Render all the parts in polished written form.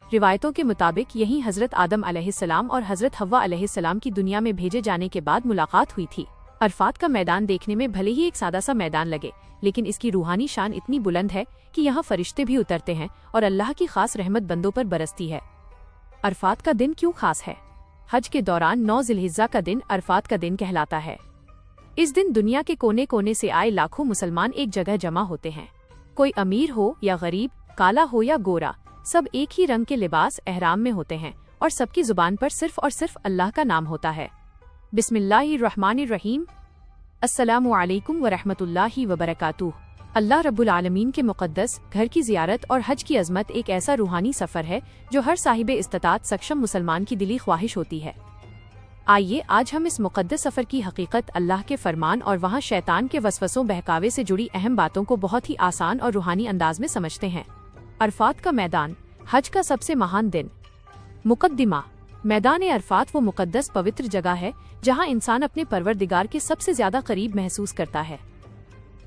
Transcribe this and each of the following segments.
रिवायतों के मुताबिक यहीं हजरत आदम अलैहिस्सलाम और हजरत हव्वा अलैहिस्सलाम की दुनिया में भेजे जाने के बाद मुलाकात हुई थी। अरफात का मैदान देखने में भले ही एक सादा सा मैदान लगे, लेकिन इसकी रूहानी शान इतनी बुलंद है कि यहाँ फरिश्ते भी उतरते हैं और अल्लाह की खास रहमत बंदों पर बरसती है। अरफात का दिन क्यों खास है? हज के दौरान 9 ज़िलहिज्जा का दिन अरफात का दिन कहलाता है। इस दिन दुनिया के कोने कोने से आए लाखों मुसलमान एक जगह जमा होते हैं। कोई अमीर हो या गरीब, काला हो या गोरा, सब एक ही रंग के लिबास एहराम में होते हैं और सबकी जुबान पर सिर्फ और सिर्फ अल्लाह का नाम होता है। बिस्मिल्लाहिर्रहमानिर्रहीम। अस्सलामु अलैकुम वरहमतुल्लाहि वबरकातुह। अल्लाह रब्बुल आलमीन के मुक़द्दस घर की ज़ियारत और हज की अज़मत एक ऐसा रूहानी सफ़र है जो हर साहिब इस्तिताअत सक्षम मुसलमान की दिली ख्वाहिश होती है। आइए आज हम इस मुक़द्दस सफ़र की हकीकत, अल्लाह के फरमान और वहाँ शैतान के वसवसों बहकावे से जुड़ी अहम बातों को बहुत ही आसान और रूहानी अंदाज में समझते हैं। अरफात का मैदान, हज का सबसे महान दिन। मुकद्दिमा। मैदान अरफात वो मुक़द्दस पवित्र जगह है जहाँ इंसान अपने परवरदिगार के सबसे ज्यादा करीब महसूस करता है।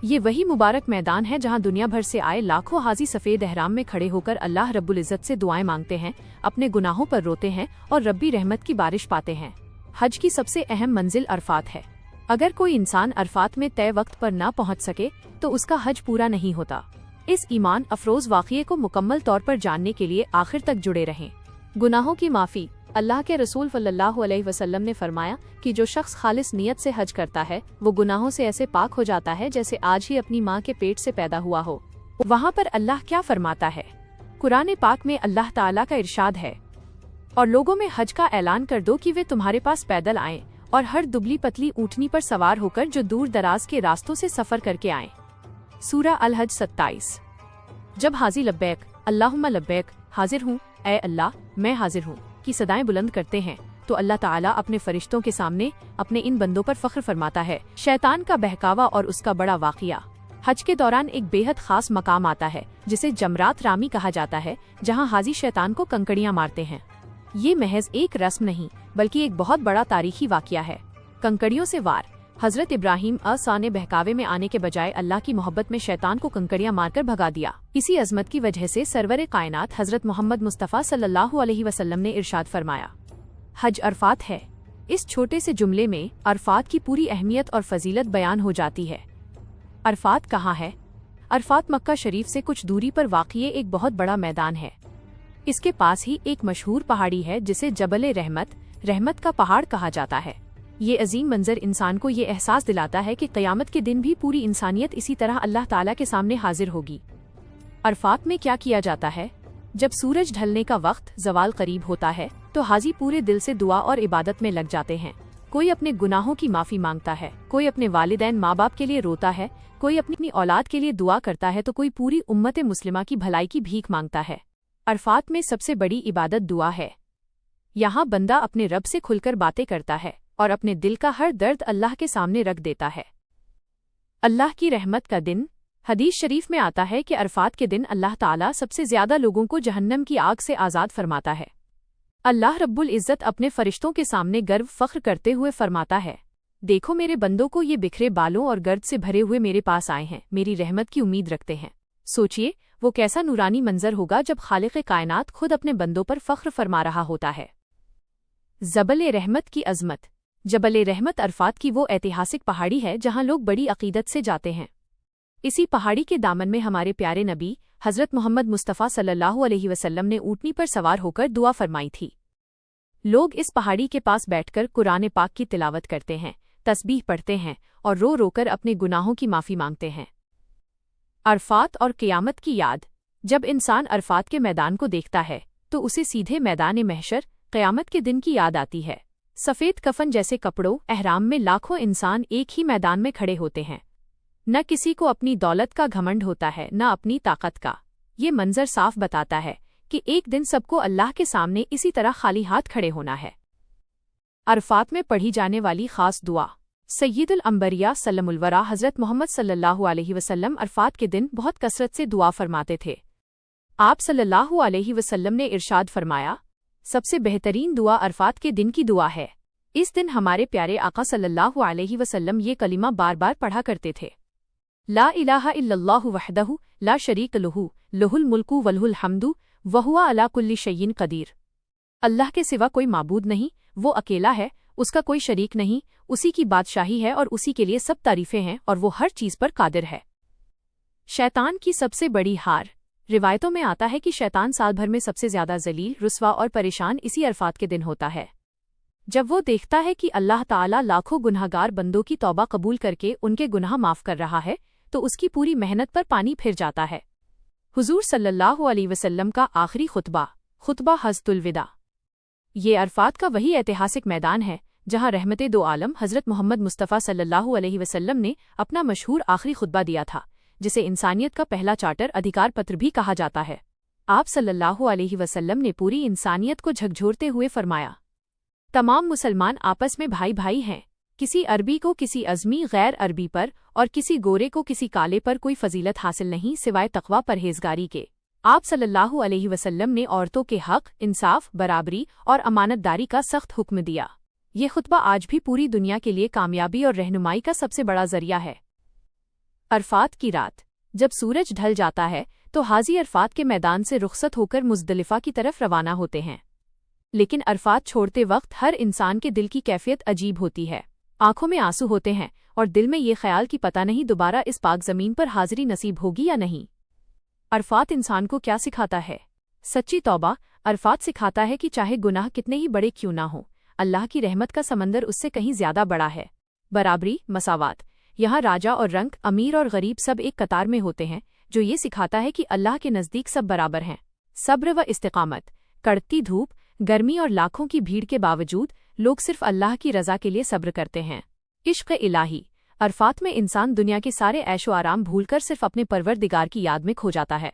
ये वही मुबारक मैदान है जहाँ दुनिया भर से आए लाखों हाजी सफ़ेद एहराम में खड़े होकर अल्लाह रब्बुल इज़्ज़त से दुआएं मांगते हैं, अपने गुनाहों पर रोते हैं और रब्बी रहमत की बारिश पाते हैं। हज की सबसे अहम मंजिल अरफात है। अगर कोई इंसान अरफात में तय वक्त पर न पहुँच सके तो उसका हज पूरा नहीं होता। इस ईमान अफरोज वाक़िए को मुकम्मल तौर पर जानने के लिए आखिर तक जुड़े रहें। गुनाहों की माफ़ी। अल्लाह के रसूल सल्लल्लाहु अलैहि वसल्लम ने फरमाया कि जो शख्स खालिस नियत से हज करता है वो गुनाहों से ऐसे पाक हो जाता है जैसे आज ही अपनी माँ के पेट से पैदा हुआ हो। वहाँ पर अल्लाह क्या फरमाता है? कुरान पाक में अल्लाह ताला का इरशाद है, और लोगों में हज का ऐलान कर दो कि वे तुम्हारे पास पैदल आएं और हर दुबली पतली ऊँटनी पर सवार होकर जो दूर दराज के रास्तों से सफ़र करके आएं। सूरा अल हज 27। जब हाजी लब्बैक अल्लाहुम्मा लब्बैक, हाजिर हूँ ऐ अल्लाह मैं हाजिर हूँ की सदाएं बुलंद करते हैं तो अल्लाह ताला अपने फरिश्तों के सामने अपने इन बंदों पर फख्र फरमाता है। शैतान का बहकावा और उसका बड़ा वाक़िया। हज के दौरान एक बेहद खास मकाम आता है जिसे जमरात रामी कहा जाता है, जहाँ हाजी शैतान को कंकड़ियाँ मारते हैं। ये महज एक रस्म नहीं बल्कि एक बहुत बड़ा तारीखी वाक़िया है। कंकड़ियों से वार। हजरत इब्राहिम ने बहकावे में आने के बजाय अल्लाह की मोहब्बत में शैतान को कंकड़ियां मारकर भगा दिया। इसी अजमत की वजह से सरवरे कायनात हजरत मोहम्मद मुस्तफ़ा सल्लल्लाहु अलैहि वसल्लम ने इरशाद फरमाया, हज अरफात है। इस छोटे से जुमले में अरफात की पूरी अहमियत और फजीलत बयान हो जाती है। अरफात कहाँ है? अरफात मक्का शरीफ से कुछ दूरी पर वाक़िए एक बहुत बड़ा मैदान है। इसके पास ही एक मशहूर पहाड़ी है जिसे जबल रहमत का पहाड़ कहा जाता है। ये अजीम मंजर इंसान को ये एहसास दिलाता है कि क़यामत के दिन भी पूरी इंसानियत इसी तरह अल्लाह ताला के सामने हाजिर होगी। अरफात में क्या किया जाता है? जब सूरज ढलने का वक्त ज़वाल करीब होता है तो हाजी पूरे दिल से दुआ और इबादत में लग जाते हैं। कोई अपने गुनाहों की माफ़ी मांगता है, कोई अपने वालिदैन माँ बाप के लिए रोता है, कोई अपनी औलाद के लिए दुआ करता है तो कोई पूरी उम्मत मुस्लिमा की भलाई की भीख मांगता है। अरफात में सबसे बड़ी इबादत दुआ है। यहाँ बंदा अपने रब से खुलकर बातें करता है और अपने दिल का हर दर्द अल्लाह के सामने रख देता है। अल्लाह की रहमत का दिन। हदीस शरीफ में आता है कि अरफात के दिन अल्लाह ताला सबसे ज्यादा लोगों को जहन्नम की आग से आज़ाद फरमाता है। अल्लाह रब्बुल इज़्ज़त अपने फरिश्तों के सामने गर्व फख्र करते हुए फरमाता है, देखो मेरे बंदों को ये बिखरे बालों और गर्द से भरे हुए मेरे पास आए हैं, मेरी रहमत की उम्मीद रखते हैं। सोचिए वो कैसा नूरानी मंजर होगा जब खालिक़े कायनात खुद अपने बंदों पर फख्र फरमा रहा होता है। जबल रहमत की अज़मत। जबल रहमत अरफात की वो ऐतिहासिक पहाड़ी है जहाँ लोग बड़ी अकीदत से जाते हैं। इसी पहाड़ी के दामन में हमारे प्यारे नबी हज़रत मोहम्मद मुस्तफ़ा सल्लल्लाहु अलैहि वसल्लम ने ऊँटनी पर सवार होकर दुआ फरमाई थी। लोग इस पहाड़ी के पास बैठकर कुरान पाक की तिलावत करते हैं, तस्बीह पढ़ते हैं और रो रोकर अपने गुनाहों की माफ़ी मांगते हैं। अरफात और क़यामत की याद। जब इंसान अरफात के मैदान को देखता है तो उसे सीधे मैदान महशर, क़यामत के दिन की याद आती है। सफ़ेद कफन जैसे कपड़ों एहराम में लाखों इंसान एक ही मैदान में खड़े होते हैं। न किसी को अपनी दौलत का घमंड होता है, न अपनी ताकत का। ये मंजर साफ बताता है कि एक दिन सबको अल्लाह के सामने इसी तरह खाली हाथ खड़े होना है। अरफात में पढ़ी जाने वाली खास दुआ। सय्यदुल अंबिया सल्लमुल वरा हज़रत मोहम्मद सल्लल्लाहु अलैहि वसल्लम अरफात के दिन बहुत कसरत से दुआ फरमाते थे। आप सल्लल्लाहु अलैहि वसल्लम ने इरशाद फरमाया, सबसे बेहतरीन दुआ अरफात के दिन की दुआ है। इस दिन हमारे प्यारे आका सल्लल्लाहु अलैहि वसल्लम ये कलिमा बार बार पढ़ा करते थे, ला इलाहा इल्लल्लाहु वहदहु ला शरीक लहू लहुल मुल्कु वलहुल हम्दु वहुवा अला कुल्ली शय्इन कदीर। अल्लाह के सिवा कोई माबूद नहीं, वो अकेला है, उसका कोई शरीक नहीं, उसी की बादशाही है और उसी के लिए सब तारीफें हैं और वो हर चीज पर कादिर है। शैतान की सबसे बड़ी हार। रिवायतों में आता है कि शैतान साल भर में सबसे ज्यादा जलील, रुस्वा और परेशान इसी अरफात के दिन होता है, जब वो देखता है कि अल्लाह ताला लाखों गुनहगार बंदों की तौबा कबूल करके उनके गुनाह माफ कर रहा है, तो उसकी पूरी मेहनत पर पानी फिर जाता है। हुजूर सल्लल्लाहु अलैहि वसल्लम का आखिरी खुतबा हज़्तुल विदा। ये अरफात का वही ऐतिहासिक मैदान है जहां रहमते दो आलम हज़रत मोहम्मद मुस्तफ़ा सल्लल्लाहु अलैहि वसल्लम ने अपना मशहूर आखिरी खुतबा दिया था, जिसे इंसानियत का पहला चार्टर अधिकार पत्र भी कहा जाता है। आप सल्लल्लाहु अलैहि वसल्लम ने पूरी इंसानियत को झकझोरते हुए फरमाया, तमाम मुसलमान आपस में भाई भाई हैं, किसी अरबी को किसी अज़मी गैर अरबी पर और किसी गोरे को किसी काले पर कोई फजीलत हासिल नहीं सिवाय तक़वा परहेज़गारी के। आप सल्लल्लाहु अलैहि वसल्लम ने औरतों के हक़, इंसाफ, बराबरी और अमानतदारी का सख्त हुक्म दिया। ये खुतबा आज भी पूरी दुनिया के लिए कामयाबी और रहनुमाई का सबसे बड़ा जरिया है। अरफात की रात। जब सूरज ढल जाता है तो हाजी अरफात के मैदान से रुखसत होकर मुज़दलिफ़ा की तरफ रवाना होते हैं। लेकिन अरफात छोड़ते वक्त हर इंसान के दिल की कैफियत अजीब होती है। आंखों में आंसू होते हैं और दिल में ये ख्याल कि पता नहीं दोबारा इस पाक ज़मीन पर हाजिरी नसीब होगी या नहीं। अरफात इंसान को क्या सिखाता है? सच्ची तौबा। अरफात सिखाता है कि चाहे गुनाह कितने ही बड़े क्यों ना हो, अल्लाह की रहमत का समंदर उससे कहीं ज्यादा बड़ा है। बराबरी, मसावात। यहाँ राजा और रंक, अमीर और गरीब सब एक कतार में होते हैं, जो ये सिखाता है कि अल्लाह के नज़दीक सब बराबर हैं। सब्र व इस्तिकामत। कड़कती धूप, गर्मी और लाखों की भीड़ के बावजूद लोग सिर्फ अल्लाह की रज़ा के लिए सब्र करते हैं। इश्क़ इलाही। अरफात में इंसान दुनिया के सारे ऐशो आराम भूलकर सिर्फ अपने परवरदिगार की याद में खो जाता है।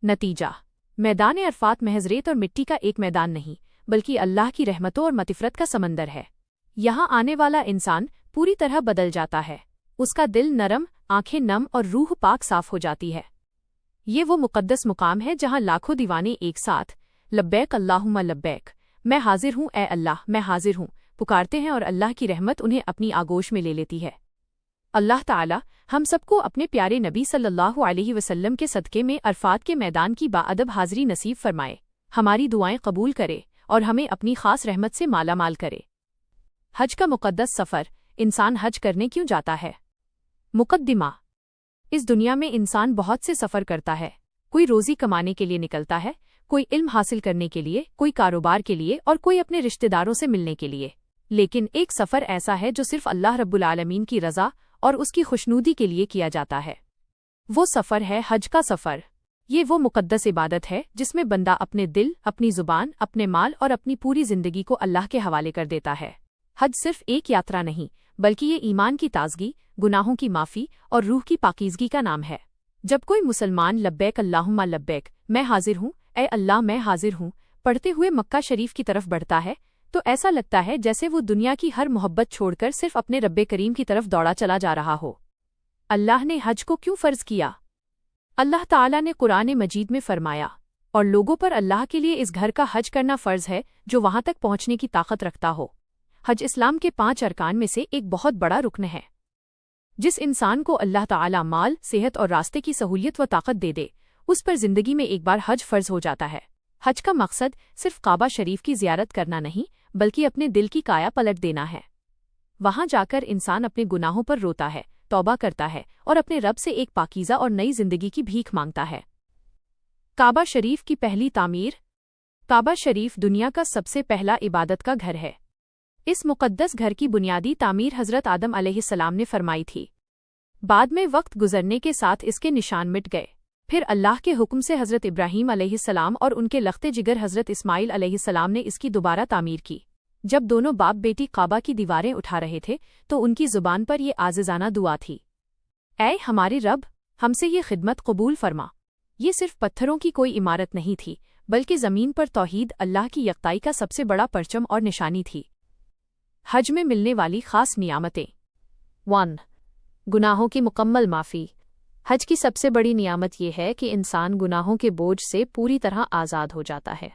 नतीजा। मैदान अरफात महज रेत और मिट्टी का एक मैदान नहीं, बल्कि अल्लाह की रहमतों और मग़फ़िरत का समंदर है। यहाँ आने वाला इंसान पूरी तरह बदल जाता है। उसका दिल नरम, आंखें नम और रूह पाक साफ हो जाती है। ये वो मुक़द्दस मुकाम है जहाँ लाखों दीवाने एक साथ लब्बैक अल्लाहुम्मा लब्बैक, मैं हाजिर हूँ ए अल्लाह, मैं हाजिर हूँ, पुकारते हैं और अल्लाह की रहमत उन्हें अपनी आगोश में ले लेती है। अल्लाह ताला हम सबको अपने प्यारे नबी सल्लल्लाहु अलैहि वसल्लम के सदक़े में अरफात के मैदान की बाअदब हाज़िरी नसीब फरमाए, हमारी दुआएं कबूल करे और हमें अपनी ख़ास रहमत से मालामाल करे। हज का मुक़द्दस सफ़र। इंसान हज करने क्यों जाता है? मुक़द्दिमा। इस दुनिया में इंसान बहुत से सफ़र करता है। कोई रोज़ी कमाने के लिए निकलता है, कोई इल्म हासिल करने के लिए, कोई कारोबार के लिए और कोई अपने रिश्तेदारों से मिलने के लिए। लेकिन एक सफ़र ऐसा है जो सिर्फ अल्लाह रब्बुल आलमीन की रज़ा और उसकी खुशनूदी के लिए किया जाता है। वो सफ़र है हज का सफ़र। ये वो मुक़द्दस इबादत है जिसमें बंदा अपने दिल, अपनी ज़ुबान, अपने माल और अपनी पूरी ज़िंदगी को अल्लाह के हवाले कर देता है। हज सिर्फ एक यात्रा नहीं, बल्कि ये ईमान की ताज़गी, गुनाहों की माफ़ी और रूह की पाकीज़गी का नाम है। जब कोई मुसलमान लब्बैक अल्लाहुम्मा लब्बैक, मैं हाजिर हूँ ए अल्लाह, मैं हाजिर हूँ, पढ़ते हुए मक्का शरीफ की तरफ बढ़ता है, तो ऐसा लगता है जैसे वो दुनिया की हर मोहब्बत छोड़कर सिर्फ अपने रब्बे करीम की तरफ दौड़ा चला जा रहा हो। अल्लाह ने हज को क्यों फ़र्ज़ किया? अल्लाह ताला ने कुरान मजीद में फरमाया, और लोगों पर अल्लाह के लिए इस घर का हज करना फ़र्ज़ है जो वहाँ तक पहुँचने की ताकत रखता हो। हज इस्लाम के 5 अरकान में से एक बहुत बड़ा रुकन है। जिस इंसान को अल्लाह ताला माल, सेहत और रास्ते की सहूलियत व ताकत दे दे, उस पर ज़िंदगी में एक बार हज फ़र्ज़ हो जाता है। हज का मकसद सिर्फ काबा शरीफ की ज़ियारत करना नहीं, बल्कि अपने दिल की काया पलट देना है। वहाँ जाकर इंसान अपने गुनाहों पर रोता है, तौबा करता है और अपने रब से एक पाकीज़ा और नई ज़िंदगी की भीख मांगता है। काबा शरीफ की पहली तामीर। काबा शरीफ दुनिया का सबसे पहला इबादत का घर है। इस मुक़द्दस घर की बुनियादी तामीर हज़रत आदम अलैहिस्सलाम ने फरमाई थी। बाद में वक्त गुजरने के साथ इसके निशान मिट गए। फिर अल्लाह के हुक्म से हज़रत इब्राहीम अलैहिस्सलाम और उनके लख्ते जिगर हज़रत इस्माइल अलैहिस्सलाम ने इसकी दोबारा तामीर की। जब दोनों बाप बेटी काबा की दीवारें उठा रहे थे तो उनकी ज़ुबान पर ये आज़िज़ाना दुआ थी, ऐ हमारे रब, हमसे ये खिदमत कबूल फरमा। ये सिर्फ पत्थरों की कोई इमारत नहीं थी, बल्कि ज़मीन पर तौहीद, अल्लाह की यकताई का सबसे बड़ा परचम और निशानी थी। हज में मिलने वाली ख़ास नियामतें। 1. गुनाहों की मुकम्मल माफ़ी। हज की सबसे बड़ी नियामत यह है कि इंसान गुनाहों के बोझ से पूरी तरह आज़ाद हो जाता है।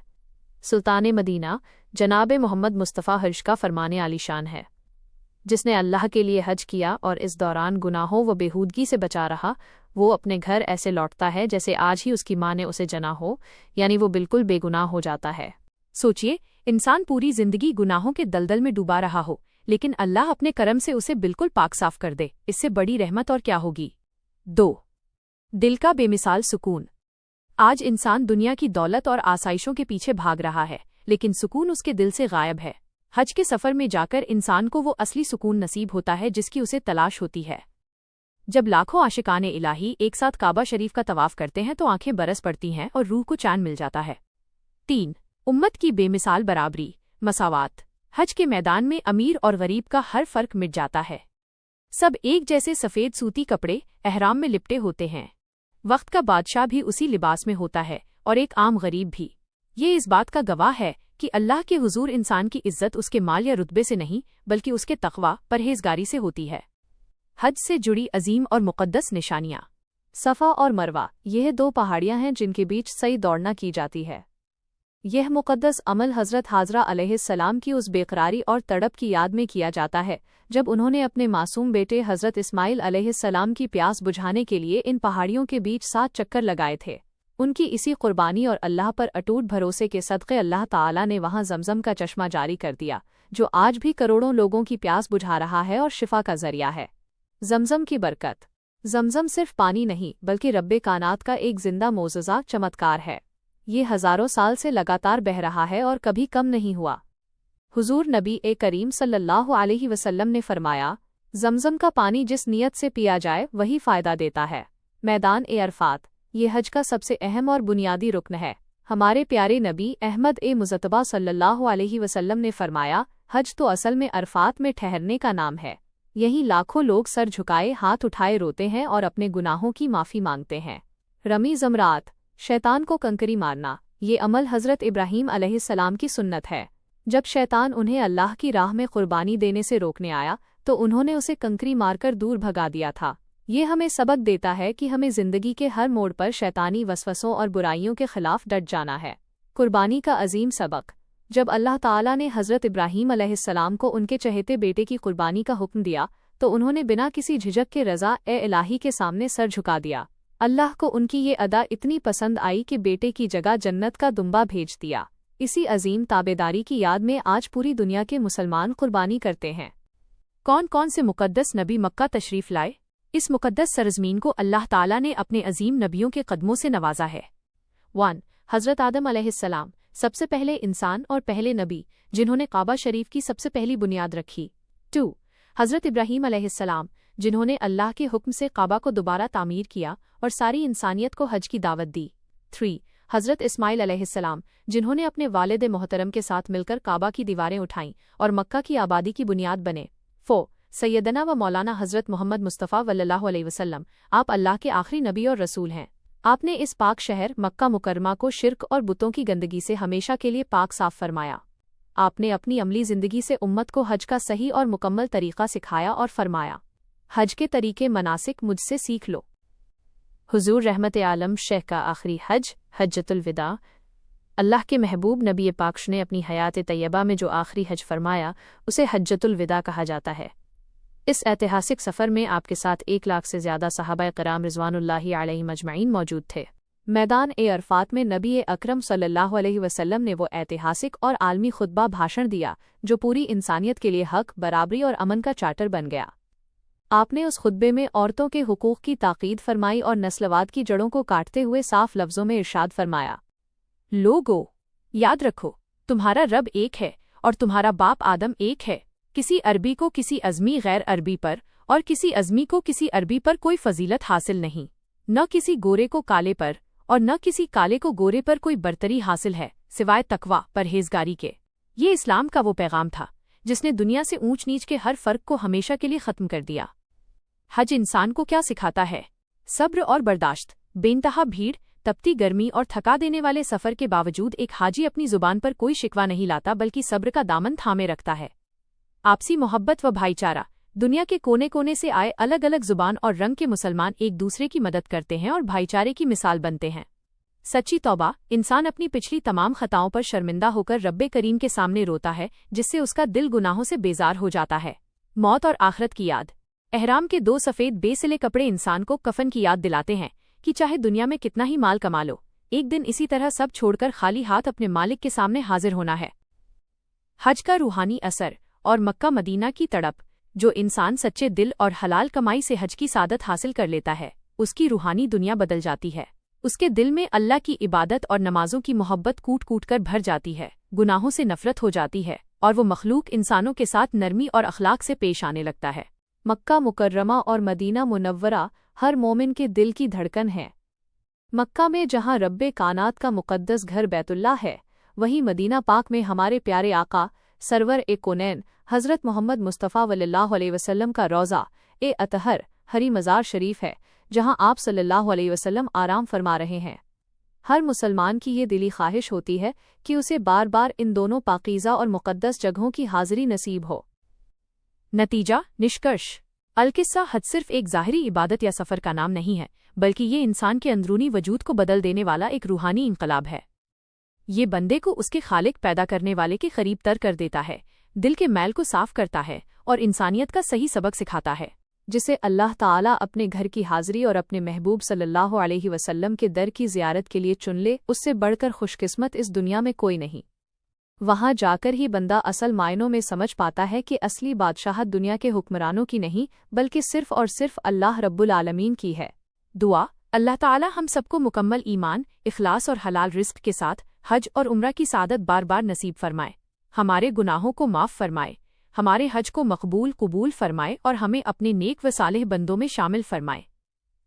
सुल्तान मदीना जनाब मोहम्मद मुस्तफ़ा हर्ष का फरमाने आलीशान है, جس نے اللہ کے لیے حج کیا اور اس دوران گناہوں و بےہودگی سے بچا رہا، وہ اپنے گھر ایسے لوٹتا ہے جیسے آج ہی اس کی ماں نے اسے جنا ہو، یعنی وہ بالکل بے گناہ ہو جاتا ہے۔ سوچئے، انسان پوری زندگی گناہوں کے دلدل میں ڈوبا رہا ہو، لیکن اللہ اپنے کرم سے اسے بالکل پاک صاف کر دے، اس سے بڑی رحمت اور کیا ہوگی؟ 2. دل کا بے مثال سکون۔ آج انسان دنیا کی دولت اور آسائشوں کے پیچھے بھاگ رہا ہے، لیکن سکون اس کے دل سے غائب ہے۔ حج کے سفر میں جا کر انسان کو وہ اصلی سکون نصیب ہوتا ہے جس کی اسے تلاش ہوتی ہے۔ جب لاکھوں عاشقان الہی ایک ساتھ کعبہ شریف کا طواف کرتے ہیں تو آنکھیں برس پڑتی ہیں اور روح کو چین مل جاتا ہے۔ 3. امت کی بے مثال برابری، مساوات۔ حج کے میدان میں امیر اور غریب کا ہر فرق مٹ جاتا ہے۔ سب ایک جیسے سفید سوتی کپڑے احرام میں لپٹے ہوتے ہیں۔ وقت کا بادشاہ بھی اسی لباس میں ہوتا ہے اور ایک عام غریب بھی۔ یہ اس بات کا گواہ ہے کہ اللہ کے حضور انسان کی عزت اس کے مال یا رتبے سے نہیں بلکہ اس کے تقوی، پرہیزگاری سے ہوتی ہے۔ حج سے جڑی عظیم اور مقدس نشانیاں۔ صفا اور مروہ، یہ 2 پہاڑیاں ہیں جن کے بیچ سعی دوڑنا کی جاتی ہے۔ یہ مقدس عمل حضرت حاجرہ علیہ السلام کی اس بے قراری اور تڑپ کی یاد میں کیا جاتا ہے جب انہوں نے اپنے معصوم بیٹے حضرت اسماعیل علیہ السلام کی پیاس بجھانے کے لیے ان پہاڑیوں کے بیچ 7 چکر لگائے تھے۔ ان کی اسی قربانی اور اللہ پر اٹوٹ بھروسے کے صدقے اللہ تعالیٰ نے وہاں زمزم کا چشمہ جاری کر دیا، جو آج بھی کروڑوں لوگوں کی پیاس بجھا رہا ہے اور شفا کا ذریعہ ہے۔ زمزم کی برکت۔ زمزم صرف پانی نہیں بلکہ رب کائنات کا ایک زندہ معجزہ چمتکار ہے۔ یہ ہزاروں سال سے لگاتار بہہ رہا ہے اور کبھی کم نہیں ہوا۔ حضور نبی کریم صلی اللہ علیہ وسلم نے فرمایا، زمزم کا پانی جس نیت سے پیا جائے وہی فائدہ دیتا ہے۔ میدان عرفات، یہ حج کا سب سے اہم اور بنیادی رکن ہے۔ ہمارے پیارے نبی احمد مصطفیٰ صلی اللہ علیہ وسلم نے فرمایا، حج تو اصل میں عرفات میں ٹھہرنے کا نام ہے۔ یہیں لاکھوں لوگ سر جھکائے ہاتھ اٹھائے روتے ہیں اور اپنے گناہوں کی معافی مانگتے ہیں۔ رمی زمرات، شیطان کو کنکری مارنا، یہ عمل حضرت ابراہیم علیہ السلام کی سنت ہے۔ جب شیطان انہیں اللہ کی راہ میں قربانی دینے سے روکنے آیا تو انہوں نے اسے کنکری مار کر دور بھگا دیا تھا۔ یہ ہمیں سبق دیتا ہے کہ ہمیں زندگی کے ہر موڑ پر شیطانی وسوسوں اور برائیوں کے خلاف ڈٹ جانا ہے۔ قربانی کا عظیم سبق۔ جب اللہ تعالیٰ نے حضرت ابراہیم علیہ السلام کو ان کے چہیتے بیٹے کی قربانی کا حکم دیا تو انہوں نے بنا کسی جھجک کے رضا الہی کے سامنے سر جھکا دیا۔ اللہ کو ان کی یہ ادا اتنی پسند آئی کہ بیٹے کی جگہ جنت کا دمبا بھیج دیا۔ اسی عظیم تابعداری کی یاد میں آج پوری دنیا کے مسلمان قربانی کرتے ہیں۔ کون کون سے مقدس نبی مکہ تشریف لائے؟ اس مقدس سرزمین کو اللہ تعالیٰ نے اپنے عظیم نبیوں کے قدموں سے نوازا ہے۔ 1. حضرت آدم علیہ السلام، سب سے پہلے انسان اور پہلے نبی جنہوں نے کعبہ شریف کی سب سے پہلی بنیاد رکھی۔ 2. حضرت ابراہیم علیہ السلام، جنہوں نے اللہ کے حکم سے کعبہ کو دوبارہ تعمیر کیا اور ساری انسانیت کو حج کی دعوت دی۔ 3. حضرت اسماعیل علیہ السلام، جنہوں نے اپنے والد محترم کے ساتھ مل کر کعبہ کی دیواریں اٹھائیں اور مکہ کی آبادی کی بنیاد بنے۔ 4. سیدنا و مولانا حضرت محمد مصطفیٰ صلی اللہ علیہ وسلم، آپ اللہ کے آخری نبی اور رسول ہیں۔ آپ نے اس پاک شہر مکہ مکرمہ کو شرک اور بتوں کی گندگی سے ہمیشہ کے لیے پاک صاف فرمایا۔ آپ نے اپنی عملی زندگی سے امت کو حج کا صحیح اور مکمل طریقہ سکھایا اور فرمایا، حج کے طریقے مناسک مجھ سے سیکھ لو۔ حضور رحمت عالم شیخ کا آخری حج، حجۃ الوداع۔ اللہ کے محبوب نبی پاک نے اپنی حیات طیبہ میں جو آخری حج فرمایا اسے حجۃ الوداع کہا جاتا ہے۔ اس ایتہاسک سفر میں آپ کے ساتھ 1 لاکھ سے زیادہ صحابہ کرام رضوان اللہ علیہم مجمعین موجود تھے۔ میدان عرفات میں نبی اکرم صلی اللہ علیہ وسلم نے وہ ایتہاسک اور عالمی خطبہ بھاشن دیا جو پوری انسانیت کے لیے حق، برابری اور امن کا چارٹر بن گیا۔ آپ نے اس خطبے میں عورتوں کے حقوق کی تاکید فرمائی اور نسلواد کی جڑوں کو کاٹتے ہوئے صاف لفظوں میں ارشاد فرمایا، لوگو، یاد رکھو، تمہارا رب ایک ہے اور تمہارا باپ آدم ایک ہے۔ کسی عربی کو کسی عزمی غیر عربی پر اور کسی عزمی کو کسی عربی پر کوئی فضیلت حاصل نہیں، نہ کسی گورے کو کالے پر اور نہ کسی کالے کو گورے پر کوئی برتری حاصل ہے سوائے تقوی، پرہیزگاری کے۔ یہ اسلام کا وہ پیغام تھا جس نے دنیا سے اونچ نیچ کے ہر فرق کو ہمیشہ کے لیے ختم کر دیا۔ حج انسان کو کیا سکھاتا ہے؟ صبر اور برداشت۔ بے انتہا بھیڑ، تپتی گرمی اور تھکا دینے والے سفر کے باوجود ایک حاجی اپنی زبان پر کوئی شکوہ نہیں لاتا بلکہ صبر کا دامن تھامے رکھتا ہے۔ آپسی محبت و بھائی چارہ۔ دنیا کے کونے کونے سے آئے الگ الگ زبان اور رنگ کے مسلمان ایک دوسرے کی مدد کرتے ہیں اور بھائی چارے کی مثال بنتے ہیں۔ سچی توبہ، انسان اپنی پچھلی تمام خطاؤں پر شرمندہ ہو کر رب کریم کے سامنے روتا ہے جس سے اس کا دل گناہوں سے بیزار ہو جاتا ہے۔ मौत और आखिरत की याद। एहराम के 2 सफ़ेद बेसिले कपड़े इंसान को कफन की याद दिलाते हैं कि चाहे दुनिया में कितना ही माल कमा लो, एक दिन इसी तरह सब छोड़कर खाली हाथ अपने मालिक के सामने हाजिर होना है। हज का रूहानी असर और मक्का मदीना की तड़प। जो इंसान सच्चे दिल और हलाल कमाई से हज की सादत हासिल कर लेता है, उसकी रूहानी दुनिया बदल जाती है। उसके दिल में अल्लाह की इबादत और नमाजों की मोहब्बत कूट कूट कर भर जाती है, गुनाहों से नफरत हो जाती है और वो मखलूक इंसानों के साथ नरमी और अखलाक से पेश आने लगता है। मक्का मुकर्रमा और मदीना मुनव्वरा हर मोमिन के दिल की धड़कन है। मक्का में जहाँ रब्बे कानात का मुक़द्दस घर बैतुल्लाह है, वहीं मदीना पाक में हमारे प्यारे आका सरवर ए कोनैन हज़रत मोहम्मद मुस्तफ़ा सल्लल्लाहु अलैहि वसल्लम का रोज़ा ए अतहर हरी मज़ार शरीफ है, जहाँ आप सल्लल्लाहु अलैहि वसल्लम आराम फरमा रहे हैं। हर मुसलमान की ये दिली ख्वाहिश होती है कि उसे बार बार इन दोनों पाकीज़ा और मुक़द्दस जगहों की हाज़िरी नसीब हो। नतीजा निष्कर्ष। अलकिस्सा हज सिर्फ एक ज़ाहिरी इबादत या सफ़र का नाम नहीं है, बल्कि ये इंसान के अंदरूनी वजूद को बदल देने वाला एक रूहानी इनकलाब है। ये बंदे को उसके खालिक पैदा करने वाले के करीब तर कर देता है, दिल के मैल को साफ करता है और इंसानियत का सही सबक सिखाता है, जिसे अल्लाह ताला अपने घर की हाज़िरी और अपने महबूब सल्लल्लाहु अलैहि वसल्लम के दर की ज़ियारत के लिए चुन ले। उससे बढ़कर खुशकिस्मत इस दुनिया में कोई नहीं। वहाँ जाकर ही बंदा असल मायनों में समझ पाता है कि असली बादशाहत दुनिया के हुक्मरानों की नहीं, बल्कि सिर्फ और सिर्फ अल्लाह रब्बुल आलमीन की है। दुआ, अल्लाह ताला हम सबको मुकम्मल ईमान, इखलास और हलाल रिस्क के साथ हज और उम्रा की सादत बार बार नसीब फरमाए, हमारे गुनाहों को माफ़ फरमाए, हमारे हज को मकबूल कबूल फरमाए और हमें अपने नेक व सालेह बंदों में शामिल फरमाए।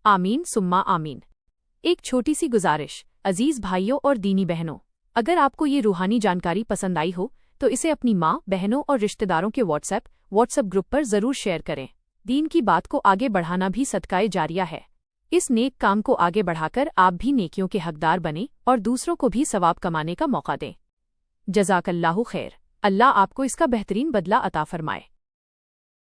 आमीन सुम्मा आमीन। एक छोटी सी गुजारिश, अजीज भाइयों और दीनी बहनों, अगर आपको ये रूहानी जानकारी पसंद आई हो तो इसे अपनी माँ, बहनों और रिश्तेदारों के व्हाट्सएप ग्रुप पर ज़रूर शेयर करें। दीन की बात को आगे बढ़ाना भी सदकाए जारिया है। इस नेक काम को आगे बढ़ाकर आप भी नेकियों के हकदार बनें और दूसरों को भी सवाब कमाने का मौका दें। जज़ाकल्लाहु खैर। अल्लाह आपको इसका बेहतरीन बदला अता फरमाए।